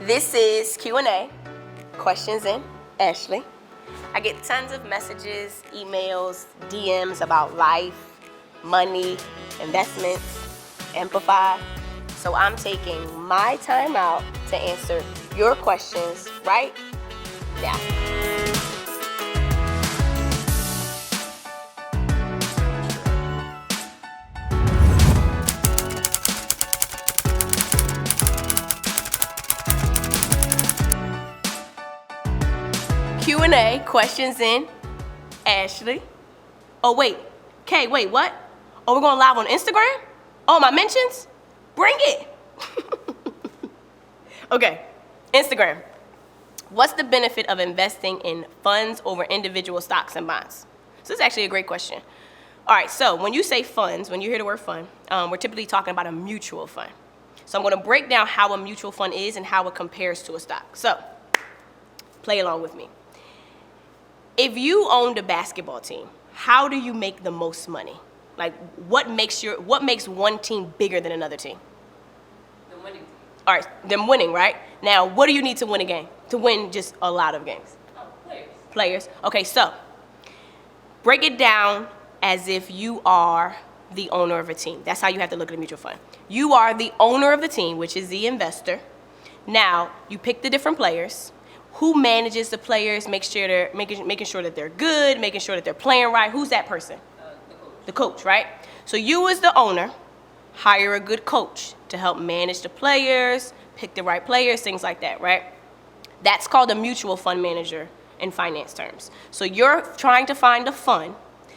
This is Q&A, questions in Ashley. I get tons of messages, emails, DMs about life, money, investments, Amplify. So I'm taking my time out to answer your questions right now. Q&A, questions in Ashley. Oh wait, Kay, wait, what? Oh, we're going live on Instagram? Oh, my mentions? Bring it. Okay, Instagram. What's the benefit of investing in funds over individual stocks and bonds? So this is actually a great question. All right, so when you say funds, when you hear the word fund, we're typically talking about a mutual fund. So I'm gonna break down how a mutual fund is and how it compares to a stock. So play along with me. If you owned a basketball team, how do you make the most money? Like, what makes one team bigger than another team? The winning team. All right, them winning, right? Now, what do you need to win a game? To win just a lot of games? Oh, players. Players. Okay, so break it down as if you are the owner of a team. That's how you have to look at a mutual fund. You are the owner of the team, which is the investor. Now, you pick the different players. Who manages the players, making sure that they're good, making sure that they're playing right? Who's that person? The coach. The coach, right? So you as the owner, hire a good coach to help manage the players, pick the right players, things like that, right? That's called a mutual fund manager in finance terms. So you're trying to find a fund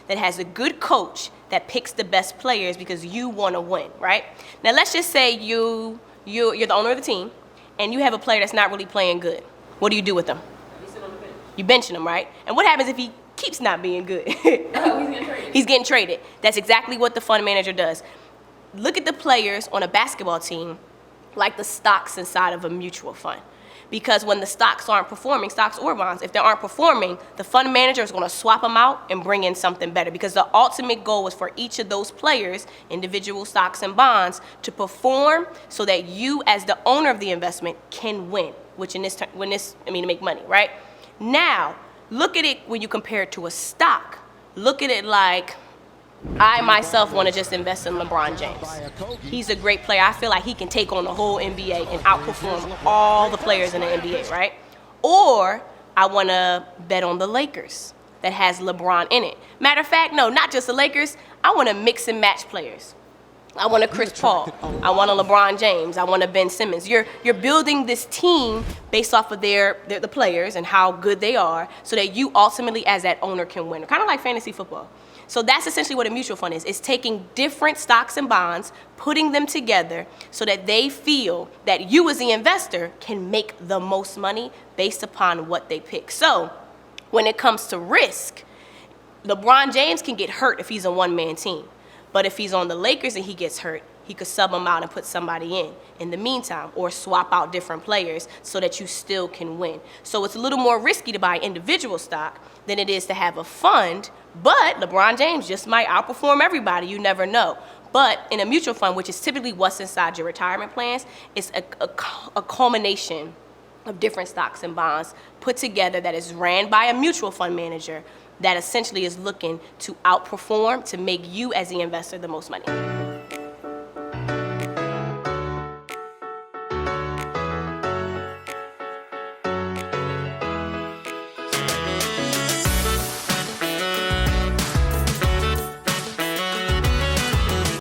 that has a good coach that picks the best players because you want to win, right? Now let's just say you're the owner of the team and you have a player that's not really playing good. What do you do with them? He's sitting on the bench. You benching him, right? And what happens if he keeps not being good? Oh, he's getting traded. He's getting traded. That's exactly what the fund manager does. Look at the players on a basketball team like the stocks inside of a mutual fund. Because when the stocks aren't performing, stocks or bonds, if they aren't performing, the fund manager is going to swap them out and bring in something better. Because the ultimate goal is for each of those players, individual stocks and bonds, to perform so that you, as the owner of the investment, can win. Which in this, to make money, right? Now, look at it when you compare it to a stock. Look at it like I myself want to just invest in LeBron James. He's a great player. I feel like he can take on the whole NBA and outperform all the players in the NBA, right? Or I want to bet on the Lakers that has LeBron in it. Matter of fact, no, not just the Lakers. I want to mix and match players. I want a Chris Paul. I want a LeBron James. I want a Ben Simmons. You're building this team based off of the players and how good they are so that you ultimately as that owner can win. Kind of like fantasy football. So that's essentially what a mutual fund is. It's taking different stocks and bonds, putting them together so that they feel that you as the investor can make the most money based upon what they pick. So when it comes to risk, LeBron James can get hurt if he's a one-man team. But if he's on the Lakers and he gets hurt, he could sub him out and put somebody in the meantime, or swap out different players so that you still can win. So it's a little more risky to buy individual stock than it is to have a fund, but LeBron James just might outperform everybody, you never know. But in a mutual fund, which is typically what's inside your retirement plans, it's a culmination of different stocks and bonds put together that is ran by a mutual fund manager that essentially is looking to outperform to make you as the investor the most money.